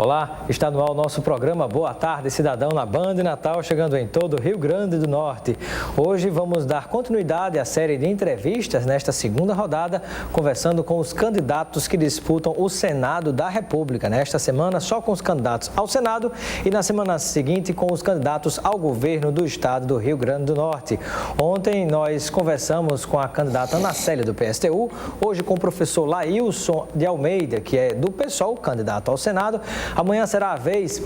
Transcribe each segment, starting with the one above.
Olá, está no ar o nosso programa Boa Tarde Cidadão na Band Natal, chegando em todo o Rio Grande do Norte. Hoje vamos dar continuidade à série de entrevistas nesta segunda rodada, conversando com os candidatos que disputam o Senado da República. Nesta semana, só com os candidatos ao Senado e na semana seguinte com os candidatos ao governo do estado do Rio Grande do Norte. Ontem nós conversamos com a candidata Ana Célia do PSTU, hoje com o professor Laílson de Almeida, que é do PSOL, candidato ao Senado. Amanhã será a vez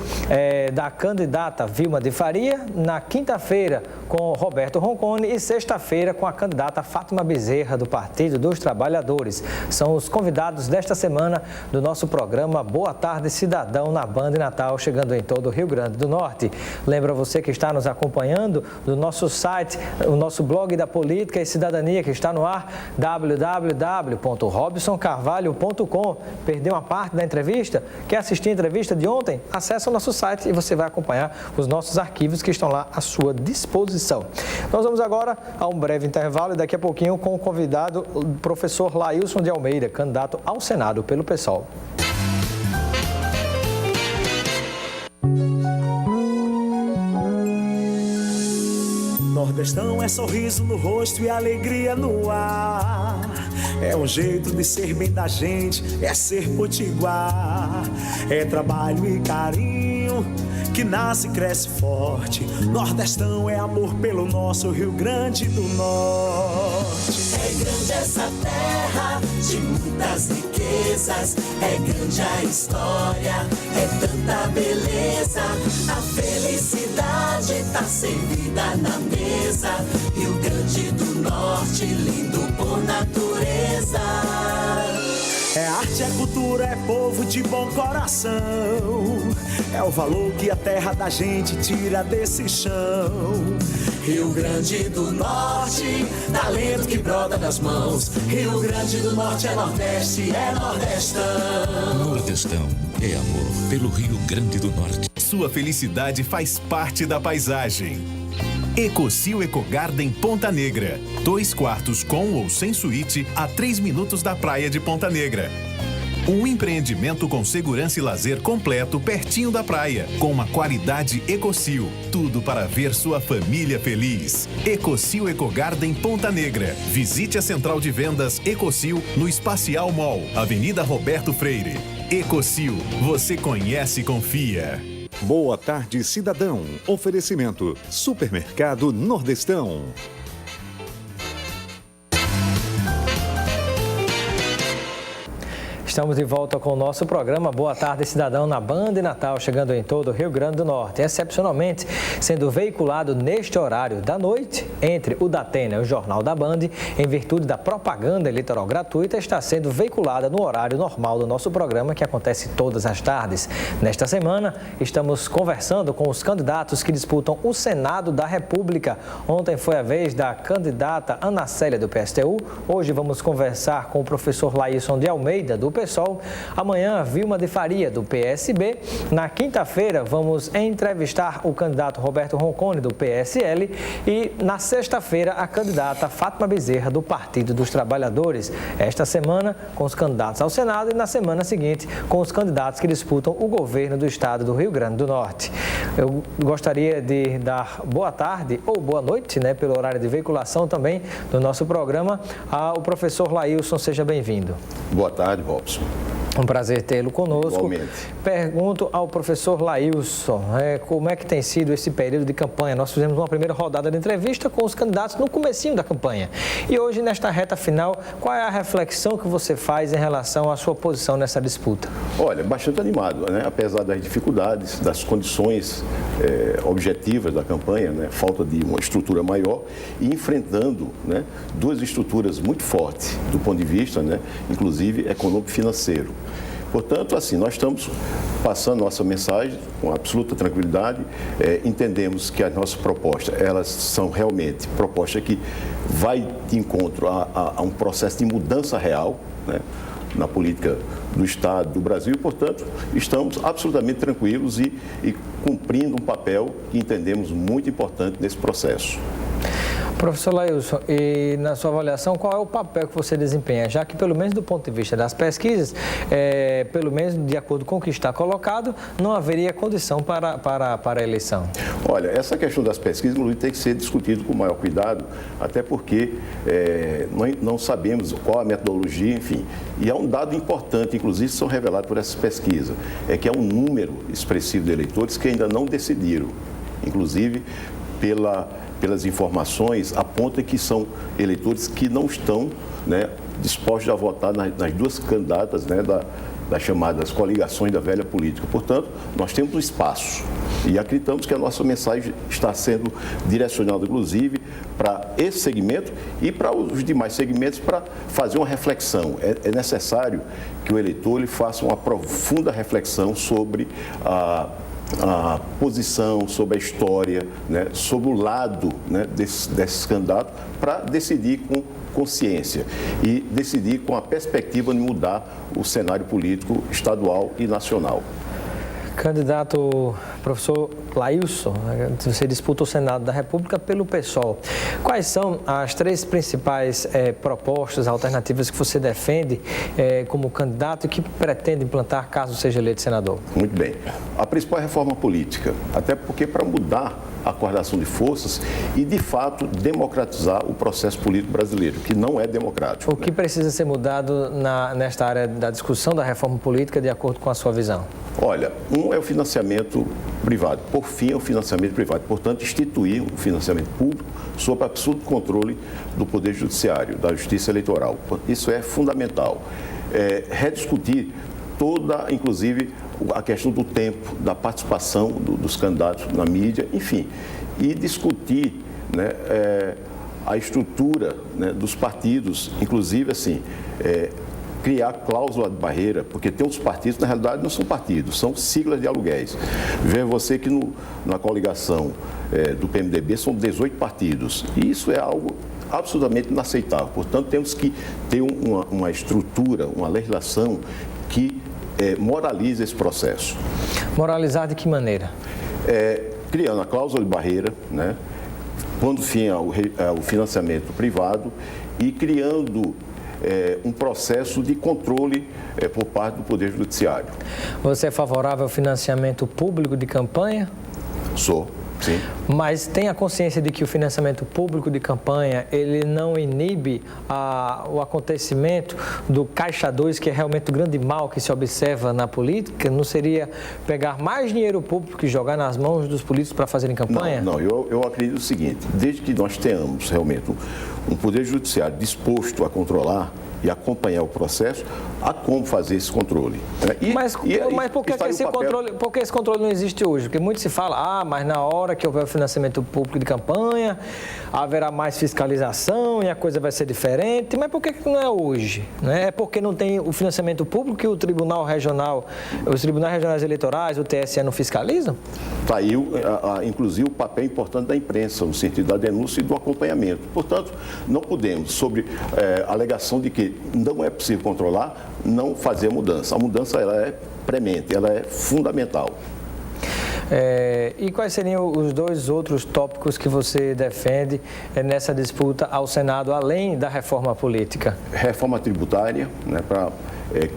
da candidata Vilma de Faria, na quinta-feira com Roberto Roncone e sexta-feira com a candidata Fátima Bezerra, do Partido dos Trabalhadores. São os convidados desta semana do nosso programa Boa Tarde Cidadão na Band Natal, chegando em todo o Rio Grande do Norte. Lembra você que está nos acompanhando do nosso site, o nosso blog da Política e Cidadania, que está no ar, www.robsoncarvalho.com. Perdeu uma parte da entrevista? Quer assistir a entrevista de ontem? Acesse o nosso site e você vai acompanhar os nossos arquivos que estão lá à sua disposição. Nós vamos agora a um breve intervalo e daqui a pouquinho com o convidado, o professor Laílson de Almeida, candidato ao Senado pelo PSOL. Nordestão é sorriso no rosto e alegria no ar. É um jeito de ser bem da gente, é ser potiguar. É trabalho e carinho que nasce e cresce forte. Nordestão é amor pelo nosso Rio Grande do Norte. É grande essa terra de muitas riquezas. É grande a história, é tanta beleza. A felicidade tá servida na mesa. Rio Grande do Norte, lindo por natureza. É arte, é cultura, é povo de bom coração. É o valor que a terra da gente tira desse chão. Rio Grande do Norte, talento que brota das mãos. Rio Grande do Norte é Nordeste, é Nordestão. Nordestão é amor pelo Rio Grande do Norte. Sua felicidade faz parte da paisagem. Ecocil Ecogarden Ponta Negra. 2 quartos com ou sem suíte a 3 minutos da praia de Ponta Negra. Um empreendimento com segurança e lazer completo pertinho da praia, com uma qualidade Ecocil. Tudo para ver sua família feliz. Ecocil Ecogarden Ponta Negra. Visite a central de vendas Ecocil no Espacial Mall, Avenida Roberto Freire. Ecocil, você conhece e confia. Boa tarde, cidadão. Oferecimento: Supermercado Nordestão. Estamos de volta com o nosso programa Boa Tarde Cidadão na Band Natal, chegando em todo o Rio Grande do Norte. Excepcionalmente, sendo veiculado neste horário da noite, entre o Datena e o Jornal da Band, em virtude da propaganda eleitoral gratuita, está sendo veiculada no horário normal do nosso programa, que acontece todas as tardes. Nesta semana, estamos conversando com os candidatos que disputam o Senado da República. Ontem foi a vez da candidata Ana Célia do PSTU. Hoje vamos conversar com o professor Laílson de Almeida, do PSOL. Amanhã, Vilma de Faria, do PSB. Na quinta-feira, vamos entrevistar o candidato Roberto Roncone, do PSL. E na sexta-feira, a candidata Fátima Bezerra, do Partido dos Trabalhadores. Esta semana, com os candidatos ao Senado e na semana seguinte, com os candidatos que disputam o governo do estado do Rio Grande do Norte. Eu gostaria de dar boa tarde ou boa noite, pelo horário de veiculação também do nosso programa, ao professor Laílson. Seja bem-vindo. Boa tarde, Robson. Um prazer tê-lo conosco. Igualmente. Pergunto ao professor Laílson, como é que tem sido esse período de campanha? Nós fizemos uma primeira rodada de entrevista com os candidatos no comecinho da campanha. E hoje, nesta reta final, qual é a reflexão que você faz em relação à sua posição nessa disputa? Olha, bastante animado, apesar das dificuldades, das condições objetivas da campanha, falta de uma estrutura maior e enfrentando duas estruturas muito fortes do ponto de vista, inclusive econômico-financeiro. Portanto, assim, nós estamos passando nossa mensagem com absoluta tranquilidade. Entendemos que as nossas propostas, elas são realmente propostas que vai de encontro a um processo de mudança real, na política do Estado, do Brasil, e, portanto, estamos absolutamente tranquilos e cumprindo um papel que entendemos muito importante nesse processo. Professor Lailson, e na sua avaliação, qual é o papel que você desempenha? Já que, pelo menos do ponto de vista das pesquisas, pelo menos de acordo com o que está colocado, não haveria condição para a eleição. Olha, essa questão das pesquisas, inclusive, tem que ser discutido com maior cuidado, até porque não sabemos qual a metodologia, enfim. E há um dado importante, inclusive, são revelados por essa pesquisa, é que há um número expressivo de eleitores que ainda não decidiram, inclusive pelas informações, aponta que são eleitores que não estão, né, dispostos a votar nas duas candidatas, né, das chamadas coligações da velha política. Portanto, nós temos um espaço e acreditamos que a nossa mensagem está sendo direcionada, inclusive, para esse segmento e para os demais segmentos para fazer uma reflexão. É necessário que o eleitor ele faça uma profunda reflexão sobre a posição, sobre a história, né, sobre o lado, né, desses candidatos, para decidir com consciência e decidir com a perspectiva de mudar o cenário político estadual e nacional. Candidato professor Lailson, você disputa o Senado da República pelo PSOL. Quais são as três principais propostas, alternativas que você defende como candidato e que pretende implantar caso seja eleito senador? Muito bem. A principal é a reforma política, até porque para mudar a coordenação de forças e, de fato, democratizar o processo político brasileiro, que não é democrático. O que precisa ser mudado nesta área da discussão da reforma política, de acordo com a sua visão? Olha, um é o financiamento privado. Por fim, é o financiamento privado. Portanto, instituir o financiamento público sob absoluto controle do Poder Judiciário, da Justiça Eleitoral. Isso é fundamental. Rediscutir toda, inclusive, a questão do tempo, da participação dos candidatos na mídia, enfim, e discutir, né, a estrutura, né, dos partidos, inclusive, assim, criar cláusula de barreira, porque tem outros partidos, na realidade, não são partidos, são siglas de aluguéis. Veja você que na coligação do PMDB são 18 partidos, e isso é algo absolutamente inaceitável. Portanto, temos que ter uma estrutura, uma legislação que moralize esse processo. Moralizar de que maneira? Criando a cláusula de barreira, né, pondo fim ao financiamento privado e criando um processo de controle por parte do Poder Judiciário. Você é favorável ao financiamento público de campanha? Sou. Sim. Mas tem a consciência de que o financiamento público de campanha, ele não inibe o acontecimento do Caixa 2, que é realmente o grande mal que se observa na política? Não seria pegar mais dinheiro público e jogar nas mãos dos políticos para fazerem campanha? Não, eu acredito o seguinte, desde que nós tenhamos realmente um Poder Judiciário disposto a controlar e acompanhar o processo, há como fazer esse controle. Mas por que esse controle não existe hoje? Porque muito se fala, mas na hora que houver o financiamento público de campanha, haverá mais fiscalização e a coisa vai ser diferente. Mas por que não é hoje? É porque não tem o financiamento público e o Tribunal Regional, os Tribunais Regionais Eleitorais, o TSE não fiscalizam? Está aí, inclusive, o papel importante da imprensa, no sentido da denúncia e do acompanhamento. Portanto, não podemos, sobre a alegação de que não é possível controlar, não fazer a mudança. A mudança ela é premente, ela é fundamental. E quais seriam os dois outros tópicos que você defende nessa disputa ao Senado, além da reforma política? Reforma tributária, né, para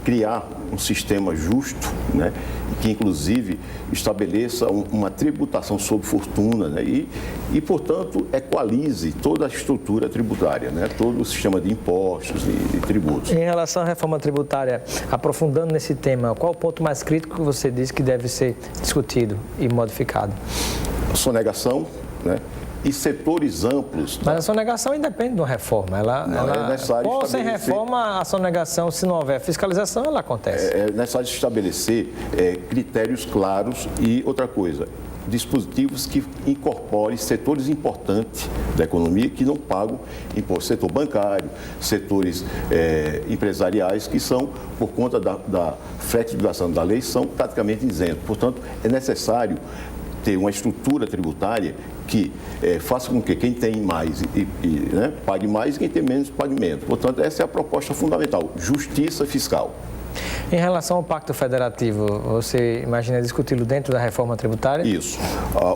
criar um sistema justo, né, que inclusive estabeleça uma tributação sobre fortuna, né, e, portanto, equalize toda a estrutura tributária, né, todo o sistema de impostos e tributos. Em relação à reforma tributária, aprofundando nesse tema, qual o ponto mais crítico que você diz que deve ser discutido e modificado? A sonegação, né? E setores amplos. Mas a sonegação independe de uma reforma. É necessário ou sem reforma, a sonegação, se não houver fiscalização, ela acontece. É necessário estabelecer critérios claros e, outra coisa, dispositivos que incorporem setores importantes da economia que não pagam imposto. Setor bancário, setores empresariais que são, por conta da flexibilização da lei, são praticamente isentos. Portanto, é necessário ter uma estrutura tributária que faça com que quem tem mais né, pague mais e quem tem menos pague menos. Portanto, essa é a proposta fundamental, justiça fiscal. Em relação ao Pacto Federativo, você imagina discuti-lo dentro da reforma tributária? Isso.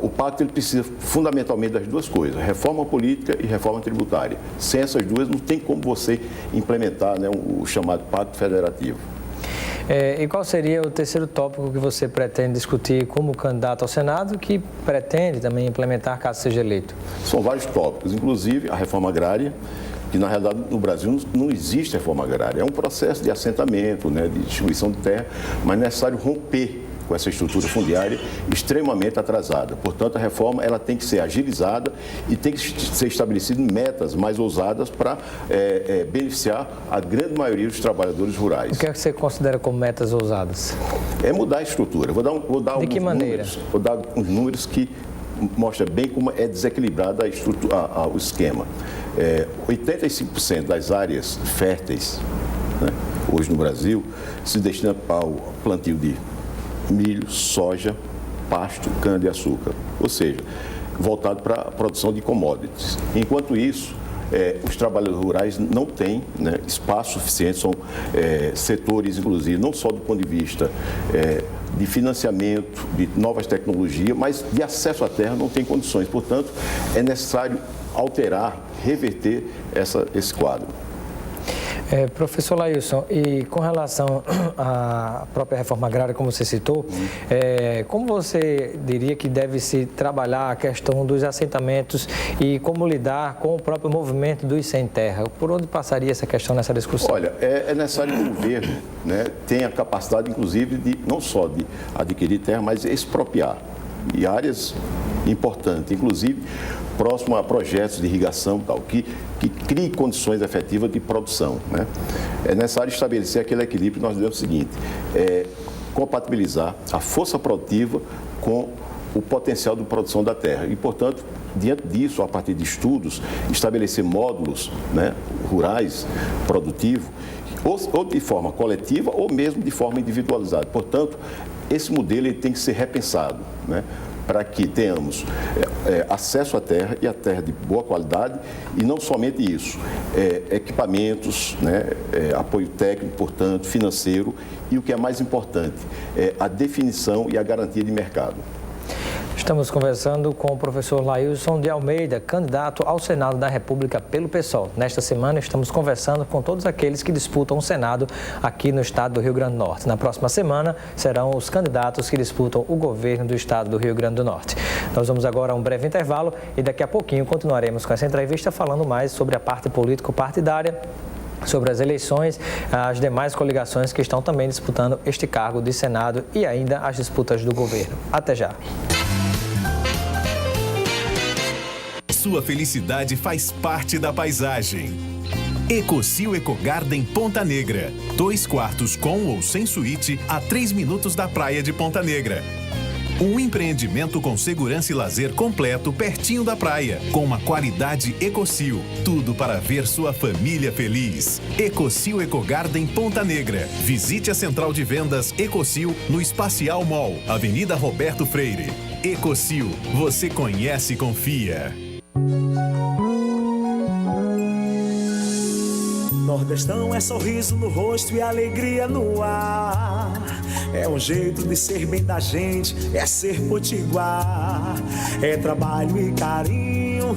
O pacto ele precisa fundamentalmente das duas coisas, reforma política e reforma tributária. Sem essas duas, não tem como você implementar, né, o chamado Pacto Federativo. E qual seria o terceiro tópico que você pretende discutir como candidato ao Senado, que pretende também implementar caso seja eleito? São vários tópicos, inclusive a reforma agrária, que na realidade no Brasil não existe reforma agrária. É um processo de assentamento, né, de distribuição de terra, mas é necessário romper com essa estrutura fundiária extremamente atrasada. Portanto, a reforma ela tem que ser agilizada e tem que ser estabelecidas metas mais ousadas para beneficiar a grande maioria dos trabalhadores rurais. O que é que você considera como metas ousadas? É mudar a estrutura. Vou dar de que maneira? Vou dar uns números que mostram bem como é desequilibrada a estrutura, o esquema. 85% das áreas férteis, né, hoje no Brasil se destina ao plantio de milho, soja, pasto, cana-de-açúcar, ou seja, voltado para a produção de commodities. Enquanto isso, os trabalhadores rurais não têm, né, espaço suficiente, são setores, inclusive, não só do ponto de vista de financiamento, de novas tecnologias, mas de acesso à terra não tem condições. Portanto, é necessário alterar, reverter esse quadro. Professor Lailson, e com relação à própria reforma agrária, como você citou, como você diria que deve-se trabalhar a questão dos assentamentos e como lidar com o próprio movimento dos sem terra? Por onde passaria essa questão nessa discussão? Olha, é necessário que o governo, né, tenha a capacidade, inclusive, de não só de adquirir terra, mas expropriar. E áreas importantes, inclusive próximo a projetos de irrigação tal, que crie condições efetivas de produção, né? É necessário estabelecer aquele equilíbrio. Nós dizemos o seguinte, compatibilizar a força produtiva com o potencial de produção da terra e, portanto, diante disso, a partir de estudos, estabelecer módulos, né, rurais produtivos, ou de forma coletiva ou mesmo de forma individualizada. Portanto, esse modelo ele tem que ser repensado, né, para que tenhamos acesso à terra e a terra de boa qualidade e não somente isso, equipamentos, né, apoio técnico, portanto, financeiro e o que é mais importante, a definição e a garantia de mercado. Estamos conversando com o professor Lailson de Almeida, candidato ao Senado da República pelo PSOL. Nesta semana, estamos conversando com todos aqueles que disputam o Senado aqui no estado do Rio Grande do Norte. Na próxima semana, serão os candidatos que disputam o governo do estado do Rio Grande do Norte. Nós vamos agora a um breve intervalo e daqui a pouquinho continuaremos com essa entrevista falando mais sobre a parte político-partidária, sobre as eleições, as demais coligações que estão também disputando este cargo de Senado e ainda as disputas do governo. Até já! Sua felicidade faz parte da paisagem. Ecosil Ecogarden Ponta Negra. 2 quartos com ou sem suíte a 3 minutos da praia de Ponta Negra. Um empreendimento com segurança e lazer completo pertinho da praia, com uma qualidade Ecosil. Tudo para ver sua família feliz. Ecosil Ecogarden Ponta Negra. Visite a central de vendas Ecosil no Espacial Mall, Avenida Roberto Freire. Ecosil, você conhece e confia. Nordestão é sorriso no rosto e alegria no ar. É um jeito de ser bem da gente, é ser potiguar. É trabalho e carinho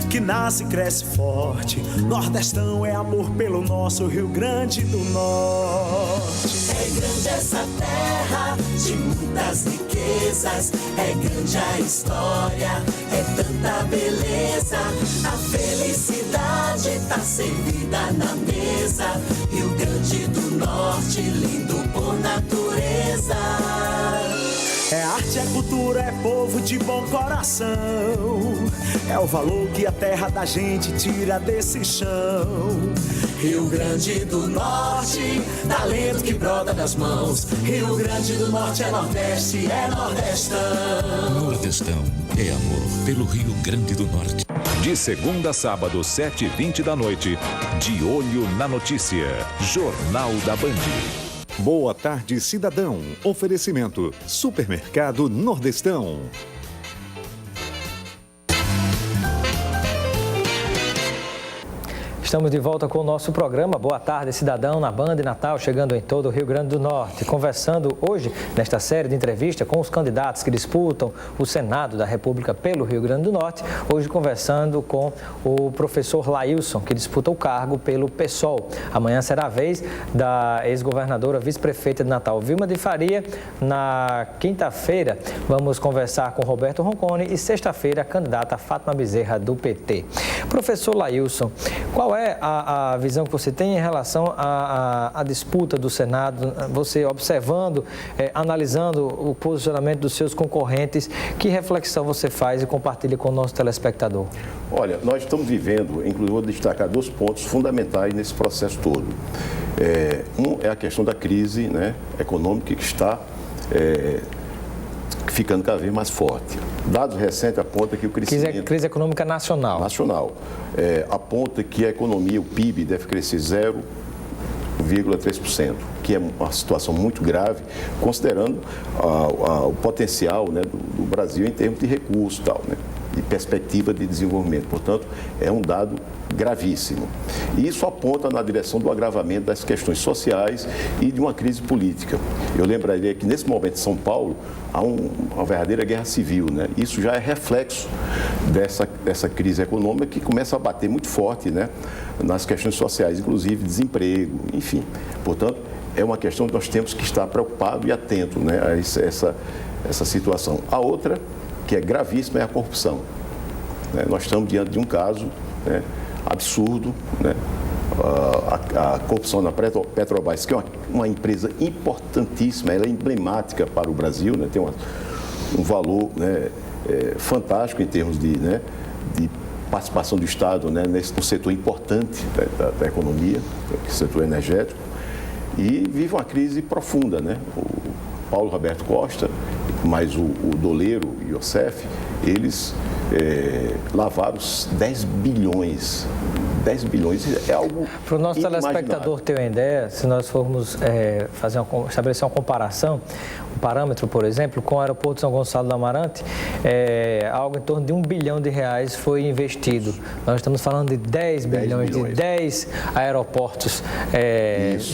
que nasce e cresce forte. Nordestão é amor pelo nosso Rio Grande do Norte. É grande essa terra de muitas riquezas, é grande a história, é tanta beleza. A felicidade tá servida na mesa. Rio Grande do Norte, lindo por natureza. É arte, é cultura, é povo de bom coração. É o valor que a terra da gente tira desse chão. Rio Grande do Norte, talento que brota das mãos. Rio Grande do Norte é Nordeste, é Nordestão. Nordestão é amor pelo Rio Grande do Norte. De segunda a sábado, 7h20 da noite, De Olho na Notícia. Jornal da Band. Boa tarde, cidadão. Oferecimento: Supermercado Nordestão. Estamos de volta com o nosso programa Boa Tarde, Cidadão, na Band Natal, chegando em todo o Rio Grande do Norte. Conversando hoje, nesta série de entrevista, com os candidatos que disputam o Senado da República pelo Rio Grande do Norte. Hoje conversando com o professor Lailson, que disputa o cargo pelo PSOL. Amanhã será a vez da ex-governadora, vice-prefeita de Natal, Vilma de Faria. Na quinta-feira, vamos conversar com Roberto Roncone e sexta-feira, a candidata Fátima Bezerra, do PT. Professor Lailson, qual é a visão que você tem em relação à disputa do Senado, você observando, analisando o posicionamento dos seus concorrentes, que reflexão você faz e compartilha com o nosso telespectador? Olha, nós estamos vivendo, inclusive vou destacar 2 pontos fundamentais nesse processo todo. Um é a questão da crise, né, econômica que está ficando cada vez mais forte. Dados recentes apontam que o crescimento... Crise econômica nacional. Nacional. Aponta que a economia, o PIB, deve crescer 0,3%, que é uma situação muito grave, considerando o potencial, né, do Brasil em termos de recursos e tal, né, e perspectiva de desenvolvimento. Portanto, é um dado gravíssimo. E isso aponta na direção do agravamento das questões sociais e de uma crise política. Eu lembraria que, nesse momento, em São Paulo, há uma verdadeira guerra civil, né? Isso já é reflexo dessa crise econômica que começa a bater muito forte, né, nas questões sociais, inclusive desemprego, enfim. Portanto, é uma questão que nós temos que estar preocupado e atento, né, a essa situação. A outra, que é gravíssima, é a corrupção. Nós estamos diante de um caso, né, absurdo, né? A corrupção na Petrobras, que é uma empresa importantíssima, ela é emblemática para o Brasil, né? Tem um valor, né, fantástico em termos de participação do Estado, né, nesse setor importante da economia, o setor energético, e vive uma crise profunda, né? O Paulo Roberto Costa, mais o doleiro Iosef, eles lavaram 10 bilhões. 10 bilhões é algo para o nosso telespectador ter uma ideia, se nós formos estabelecer uma comparação, um parâmetro, por exemplo, com o aeroporto de São Gonçalo do Amarante, algo em torno de R$1 bilhão foi investido. Nós estamos falando de 10 bilhões, de 10 aeroportos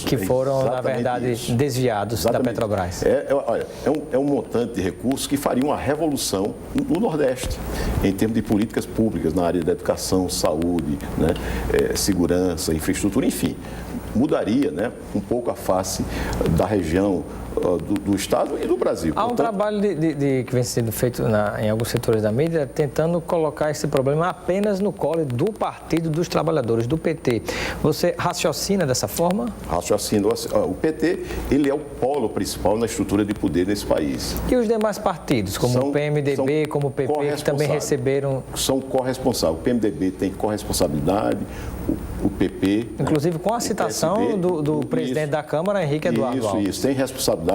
que foram, na verdade, desviados da Petrobras. É um montante de recursos que faria uma revolução no Nordeste, em termos de políticas públicas, na área da educação, saúde, né, segurança, infraestrutura, enfim, mudaria, né, um pouco a face da região do Estado e do Brasil. Há um trabalho que vem sendo feito em alguns setores da mídia tentando colocar esse problema apenas no colo do Partido dos Trabalhadores, do PT. Você raciocina dessa forma? Raciocino. O PT, ele é o polo principal na estrutura de poder nesse país. E os demais partidos, como o PMDB, como o PP, que também receberam... São corresponsáveis. O PMDB tem corresponsabilidade, o PP... Inclusive com a citação PSB, do presidente da Câmara, Henrique Eduardo Alves. Isso, tem responsabilidade.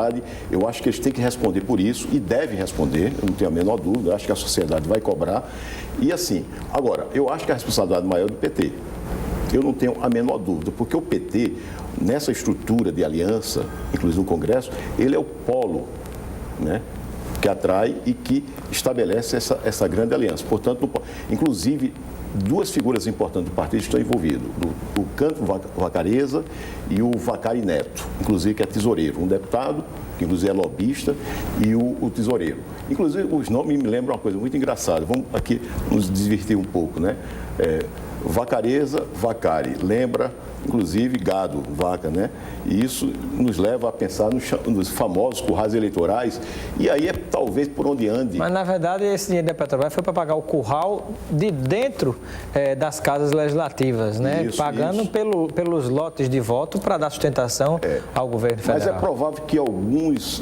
Eu acho que eles têm que responder por isso e devem responder, eu não tenho a menor dúvida, eu acho que a sociedade vai cobrar. E assim, agora, eu acho que a responsabilidade maior é do PT. Eu não tenho a menor dúvida, porque o PT, nessa estrutura de aliança, inclusive no Congresso, ele é o polo, né, que atrai e que estabelece essa grande aliança. Portanto, inclusive, 2 figuras importantes do partido estão envolvidas, o Canto Vacareza e o Vacari Neto, inclusive que é tesoureiro, um deputado, que inclusive é lobista, e o tesoureiro. Inclusive, os nomes me lembram uma coisa muito engraçada, vamos aqui nos divertir um pouco, né? Vacareza, Vacari, lembra, inclusive, gado, vaca, né? E isso nos leva a pensar nos famosos currais eleitorais, e aí é talvez por onde ande. Mas, na verdade, esse dinheiro da Petrobras foi para pagar o curral de dentro das casas legislativas, né? Isso, pagando pelos lotes de voto para dar sustentação ao governo federal. Mas é provável que algumas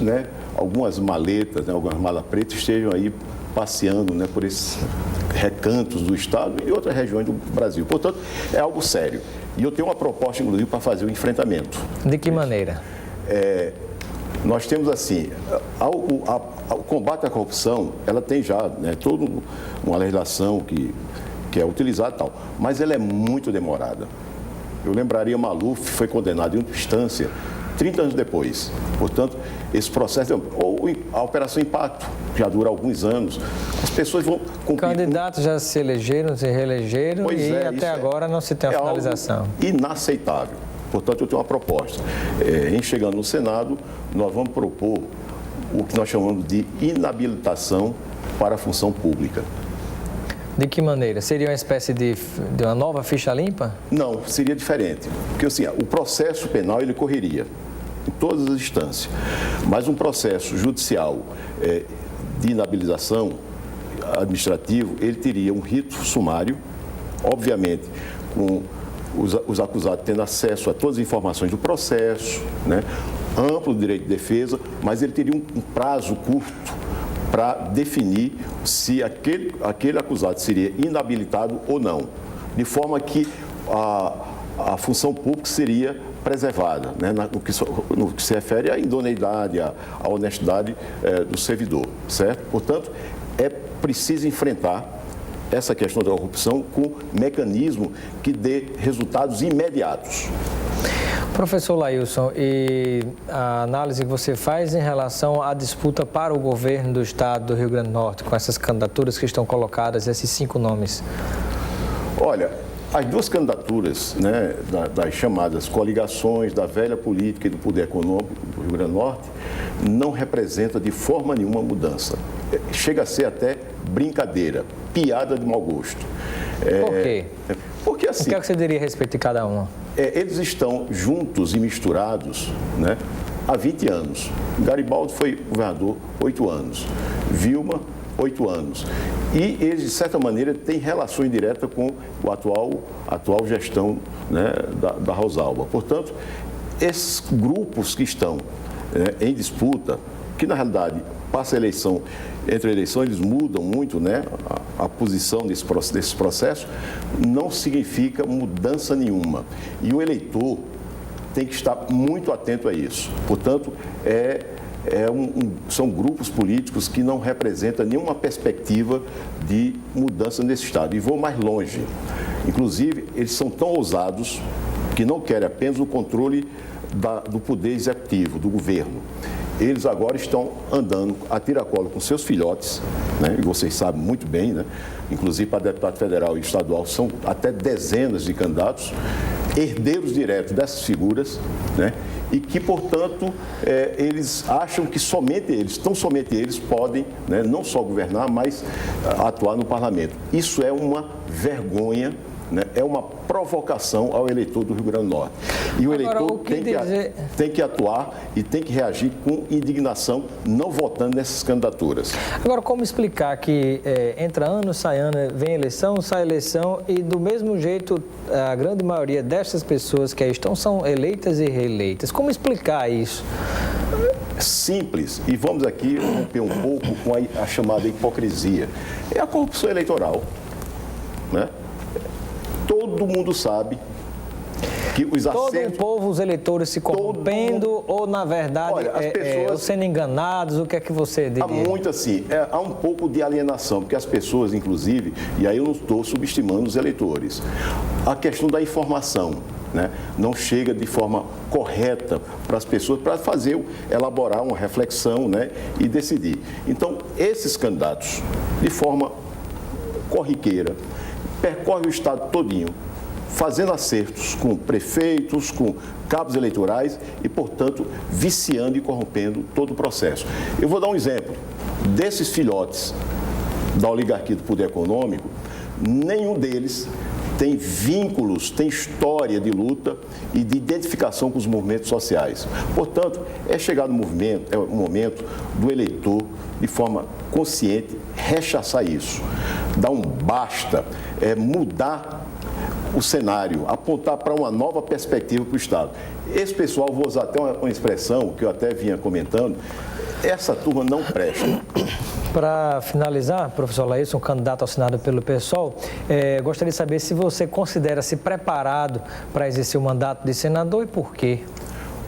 maletas, né, algumas malas pretas estejam aí passeando, né, por esses recantos do Estado e outras regiões do Brasil. Portanto, é algo sério. E eu tenho uma proposta, inclusive, para fazer o enfrentamento. De que maneira? Nós temos, assim, o combate à corrupção, ela tem já, né, toda uma legislação que é utilizada e tal, mas ela é muito demorada. Eu lembraria, Maluf foi condenado em outra instância 30 anos depois. Portanto, esse processo, ou a Operação Impacto, que já dura alguns anos. As pessoas vão cumprir. Candidatos já se elegeram, se reelegeram até agora não se tem a finalização. Inaceitável. Portanto, eu tenho uma proposta. Em chegando no Senado, nós vamos propor o que nós chamamos de inabilitação para a função pública. De que maneira? Seria uma espécie de uma nova ficha limpa? Não, seria diferente. Porque assim, o processo penal ele correria em todas as instâncias. Mas um processo judicial de inabilitação administrativo, ele teria um rito sumário, obviamente, com os acusados tendo acesso a todas as informações do processo, né? Amplo direito de defesa, mas ele teria um prazo curto para definir se aquele acusado seria inabilitado ou não, de forma que a função pública seria preservada, né, no que se refere à idoneidade, à honestidade do servidor, certo? Portanto, é preciso enfrentar essa questão da corrupção com mecanismo que dê resultados imediatos. Professor Lailson, e a análise que você faz em relação à disputa para o governo do estado do Rio Grande do Norte, com essas candidaturas que estão colocadas, esses 5 nomes? Olha, as duas candidaturas, né, das chamadas coligações da velha política e do poder econômico do Rio Grande do Norte, não representa de forma nenhuma mudança. Chega a ser até brincadeira, piada de mau gosto. Por quê? Porque assim... O que é que você diria a respeito de cada uma? Eles estão juntos e misturados, né, há 20 anos. Garibaldi foi governador 8 anos. Vilma, 8 anos. E eles, de certa maneira, têm relação indireta com a atual gestão, né, da Rosalba. Portanto, esses grupos que estão em disputa, que na realidade passa a eleição, entre a eleição eles mudam muito, né, a posição desse processo, não significa mudança nenhuma. E o eleitor tem que estar muito atento a isso. Portanto, são grupos políticos que não representam nenhuma perspectiva de mudança nesse estado. E vou mais longe. Inclusive, eles são tão ousados que não querem apenas o controle do poder executivo, do governo. Eles agora estão andando a tiracolo com seus filhotes, né? E vocês sabem muito bem, né? Inclusive para deputado federal e estadual são até dezenas de candidatos, herdeiros diretos dessas figuras, né? E que, portanto, eles acham que somente eles podem, né, não só governar, mas atuar no parlamento. Isso é uma vergonha, né? É uma provocação ao eleitor do Rio Grande do Norte. E o eleitor tem que atuar e tem que reagir com indignação, não votando nessas candidaturas. Agora, como explicar que entra ano, sai ano, vem eleição, sai eleição e do mesmo jeito a grande maioria destas pessoas que aí estão são eleitas e reeleitas? Como explicar isso? Simples, e vamos aqui romper um pouco com a chamada hipocrisia. É a corrupção eleitoral, né? Todo mundo sabe que os acertos... Todo o povo, os eleitores se corrompendo ou, na verdade, olha, as pessoas... ou sendo enganados, o que é que você diria? Há muito assim, há um pouco de alienação, porque as pessoas, inclusive, e aí eu não estou subestimando os eleitores, a questão da informação, né, não chega de forma correta para as pessoas para elaborar uma reflexão, né, e decidir. Então, esses candidatos, de forma corriqueira, percorre o estado todinho, fazendo acertos com prefeitos, com cabos eleitorais e, portanto, viciando e corrompendo todo o processo. Eu vou dar um exemplo. Desses filhotes da oligarquia do poder econômico, nenhum deles tem vínculos, tem história de luta e de identificação com os movimentos sociais. Portanto, é chegado o momento do eleitor, de forma consciente, rechaçar isso. Dar um basta, mudar o cenário, apontar para uma nova perspectiva para o Estado. Esse pessoal, vou usar até uma expressão que eu até vinha comentando, essa turma não presta. Para finalizar, professor Lailson, candidato ao Senado pelo PSOL, gostaria de saber se você considera-se preparado para exercer o mandato de senador e por quê?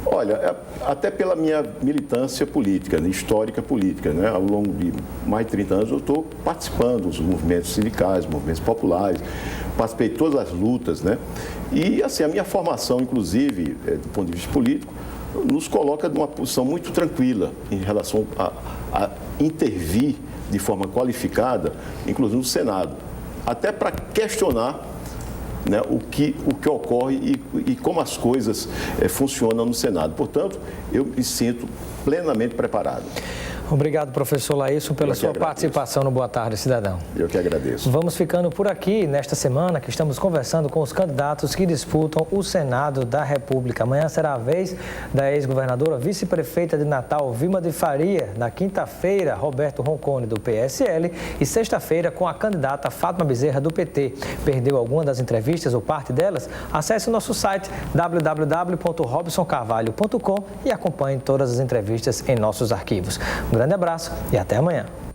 Olha, até pela minha militância política, né, histórica política, né, ao longo de mais de 30 anos eu estou participando dos movimentos sindicais, movimentos populares, participei de todas as lutas, né, e assim, a minha formação, inclusive, do ponto de vista político, nos coloca numa posição muito tranquila em relação a intervir de forma qualificada, inclusive no Senado, até para questionar, né, o que ocorre e como as coisas funcionam no Senado. Portanto, eu me sinto plenamente preparado. Obrigado, professor Laísson, pela sua participação no Boa Tarde, Cidadão. Eu que agradeço. Vamos ficando por aqui nesta semana que estamos conversando com os candidatos que disputam o Senado da República. Amanhã será a vez da ex-governadora vice-prefeita de Natal, Vilma de Faria. Na quinta-feira, Roberto Roncone, do PSL. E sexta-feira, com a candidata Fátima Bezerra, do PT. Perdeu alguma das entrevistas ou parte delas? Acesse o nosso site www.robsoncarvalho.com e acompanhe todas as entrevistas em nossos arquivos. Um grande abraço e até amanhã.